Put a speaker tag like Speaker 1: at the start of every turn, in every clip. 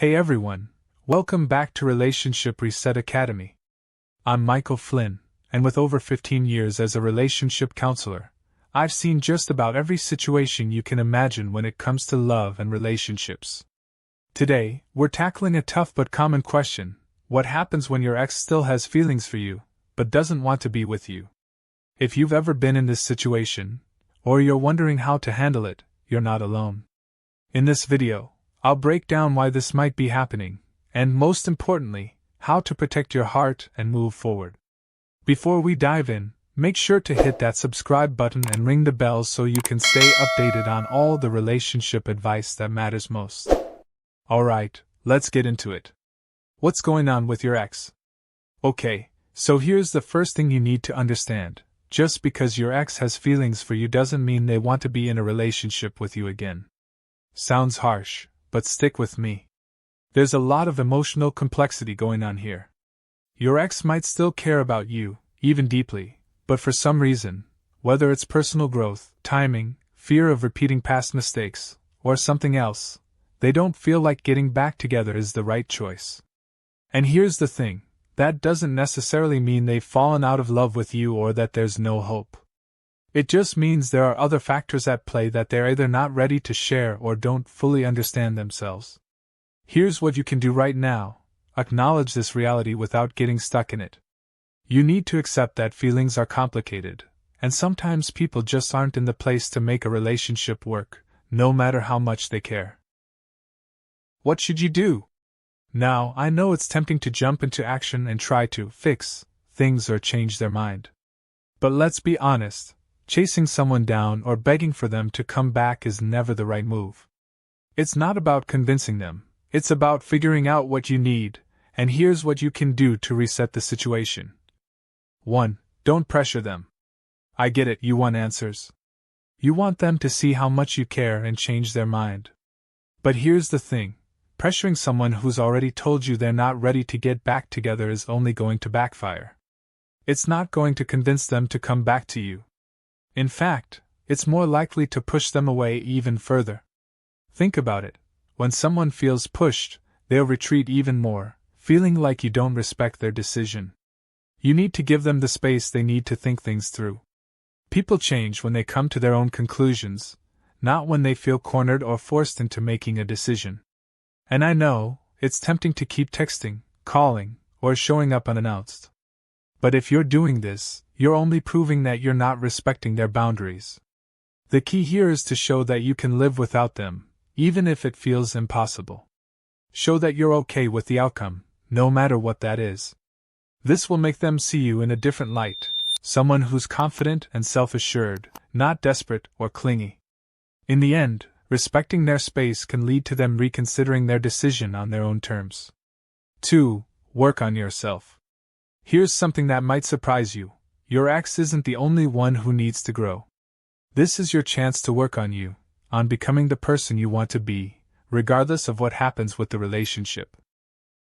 Speaker 1: Hey everyone, welcome back to Relationship Reset Academy. I'm Michael Flynn, and with over 15 years as a relationship counselor, I've seen just about every situation you can imagine when it comes to love and relationships. Today, we're tackling a tough but common question: what happens when your ex still has feelings for you, but doesn't want to be with you? If you've ever been in this situation, or you're wondering how to handle it, you're not alone. In this video, I'll break down why this might be happening, and most importantly, how to protect your heart and move forward. Before we dive in, make sure to hit that subscribe button and ring the bell so you can stay updated on all the relationship advice that matters most. Alright, let's get into it. What's going on with your ex? Okay, so here's the first thing you need to understand. Just because your ex has feelings for you doesn't mean they want to be in a relationship with you again. Sounds harsh, but stick with me. There's a lot of emotional complexity going on here. Your ex might still care about you, even deeply, but for some reason, whether it's personal growth, timing, fear of repeating past mistakes, or something else, they don't feel like getting back together is the right choice. And here's the thing, that doesn't necessarily mean they've fallen out of love with you or that there's no hope. It just means there are other factors at play that they're either not ready to share or don't fully understand themselves. Here's what you can do right now: acknowledge this reality without getting stuck in it. You need to accept that feelings are complicated, and sometimes people just aren't in the place to make a relationship work, no matter how much they care. What should you do? Now, I know it's tempting to jump into action and try to fix things or change their mind. But let's be honest. Chasing someone down or begging for them to come back is never the right move. It's not about convincing them, it's about figuring out what you need, and here's what you can do to reset the situation. 1. Don't pressure them. I get it, you want answers. You want them to see how much you care and change their mind. But here's the thing: pressuring someone who's already told you they're not ready to get back together is only going to backfire. It's not going to convince them to come back to you. In fact, it's more likely to push them away even further. Think about it. When someone feels pushed, they'll retreat even more, feeling like you don't respect their decision. You need to give them the space they need to think things through. People change when they come to their own conclusions, not when they feel cornered or forced into making a decision. And I know, it's tempting to keep texting, calling, or showing up unannounced. But if you're doing this, you're only proving that you're not respecting their boundaries. The key here is to show that you can live without them, even if it feels impossible. Show that you're okay with the outcome, no matter what that is. This will make them see you in a different light, someone who's confident and self-assured, not desperate or clingy. In the end, respecting their space can lead to them reconsidering their decision on their own terms. 2. Work on yourself. Here's something that might surprise you. Your ex isn't the only one who needs to grow. This is your chance to work on you, on becoming the person you want to be, regardless of what happens with the relationship.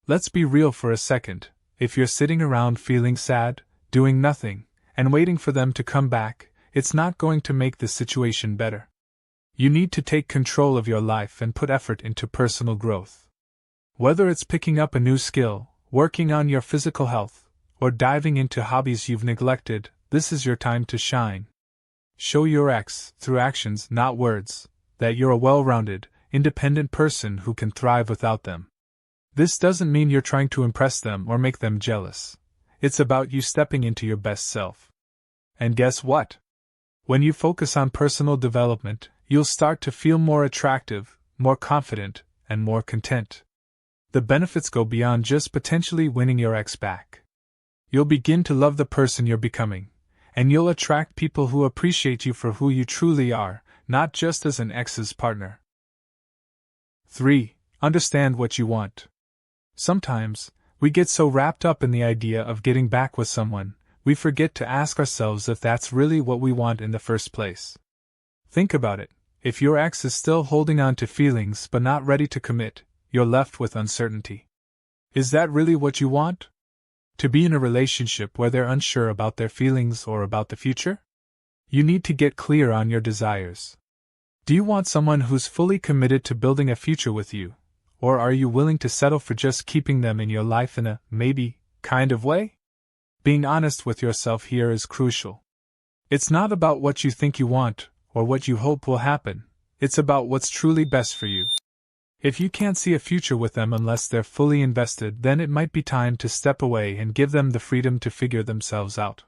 Speaker 1: Let's be real for a second. If you're sitting around feeling sad, doing nothing, and waiting for them to come back, it's not going to make the situation better. You need to take control of your life and put effort into personal growth. Whether it's picking up a new skill, working on your physical health, or diving into hobbies you've neglected, this is your time to shine. Show your ex, through actions, not words, that you're a well-rounded, independent person who can thrive without them. This doesn't mean you're trying to impress them or make them jealous. It's about you stepping into your best self. And guess what? When you focus on personal development, you'll start to feel more attractive, more confident, and more content. The benefits go beyond just potentially winning your ex back. You'll begin to love the person you're becoming, and you'll attract people who appreciate you for who you truly are, not just as an ex's partner. 3. Understand what you want. Sometimes, we get so wrapped up in the idea of getting back with someone, we forget to ask ourselves if that's really what we want in the first place. Think about it. If your ex is still holding on to feelings but not ready to commit, you're left with uncertainty. Is that really what you want? To be in a relationship where they're unsure about their feelings or about the future? You need to get clear on your desires. Do you want someone who's fully committed to building a future with you, Or are you willing to settle for just keeping them in your life in a, maybe, kind of way? Being honest with yourself here is crucial. It's not about what you think you want, or what you hope will happen, it's about what's truly best for you. If you can't see a future with them unless they're fully invested, then it might be time to step away and give them the freedom to figure themselves out.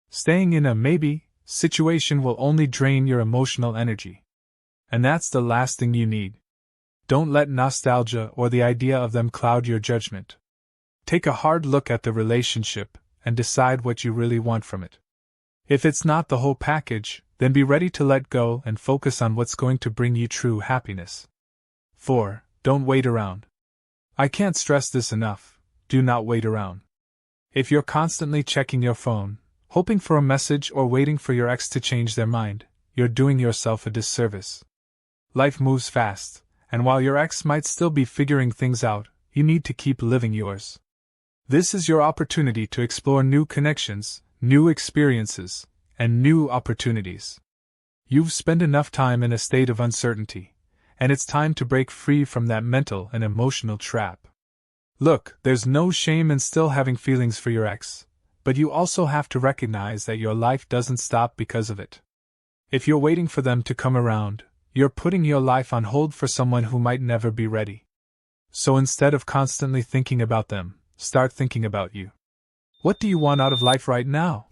Speaker 1: Staying in a maybe situation will only drain your emotional energy. And that's the last thing you need. Don't let nostalgia or the idea of them cloud your judgment. Take a hard look at the relationship and decide what you really want from it. If it's not the whole package, then be ready to let go and focus on what's going to bring you true happiness. 4. Don't wait around. I can't stress this enough. Do not wait around. If you're constantly checking your phone, hoping for a message or waiting for your ex to change their mind, you're doing yourself a disservice. Life moves fast, and while your ex might still be figuring things out, you need to keep living yours. This is your opportunity to explore new connections, new experiences, and new opportunities. You've spent enough time in a state of uncertainty, and it's time to break free from that mental and emotional trap. Look, there's no shame in still having feelings for your ex, but you also have to recognize that your life doesn't stop because of it. If you're waiting for them to come around, you're putting your life on hold for someone who might never be ready. So instead of constantly thinking about them, start thinking about you. What do you want out of life right now?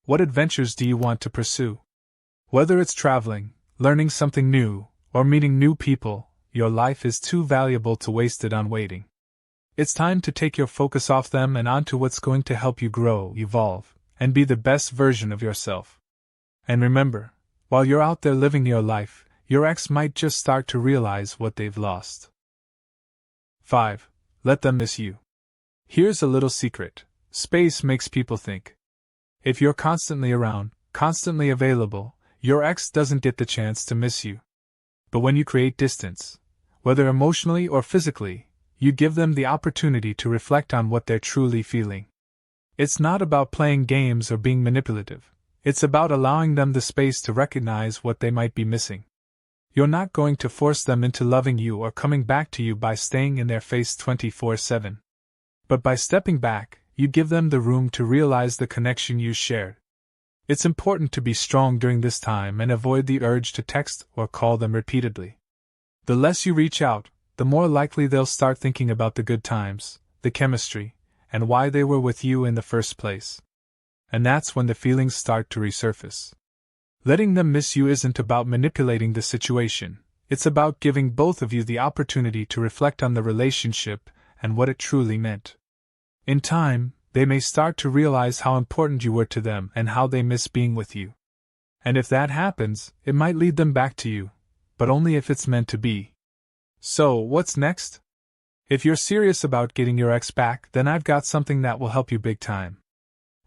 Speaker 1: What adventures do you want to pursue? Whether it's traveling, learning something new, or meeting new people, your life is too valuable to waste it on waiting. It's time to take your focus off them and onto what's going to help you grow, evolve, and be the best version of yourself. And remember, while you're out there living your life, your ex might just start to realize what they've lost. 5. Let them miss you. Here's a little secret. Space makes people think. If you're constantly around, constantly available, your ex doesn't get the chance to miss you. But when you create distance, whether emotionally or physically, you give them the opportunity to reflect on what they're truly feeling. It's not about playing games or being manipulative. It's about allowing them the space to recognize what they might be missing. You're not going to force them into loving you or coming back to you by staying in their face 24/7. But by stepping back, you give them the room to realize the connection you shared. It's important to be strong during this time and avoid the urge to text or call them repeatedly. The less you reach out, the more likely they'll start thinking about the good times, the chemistry, and why they were with you in the first place. And that's when the feelings start to resurface. Letting them miss you isn't about manipulating the situation, it's about giving both of you the opportunity to reflect on the relationship and what it truly meant. In time, they may start to realize how important you were to them and how they miss being with you. And if that happens, it might lead them back to you, but only if it's meant to be. So, what's next? If you're serious about getting your ex back, then I've got something that will help you big time.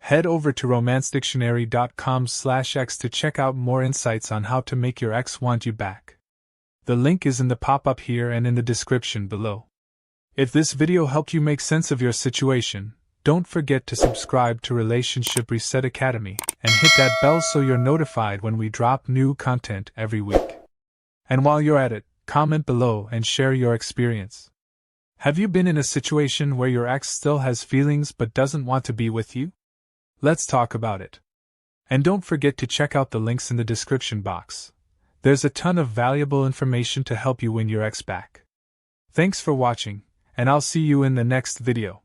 Speaker 1: Head over to romancedictionary.com/x to check out more insights on how to make your ex want you back. The link is in the pop-up here and in the description below. If this video helped you make sense of your situation, don't forget to subscribe to Relationship Reset Academy and hit that bell so you're notified when we drop new content every week. And while you're at it, comment below and share your experience. Have you been in a situation where your ex still has feelings but doesn't want to be with you? Let's talk about it. And don't forget to check out the links in the description box. There's a ton of valuable information to help you win your ex back. Thanks for watching, and I'll see you in the next video.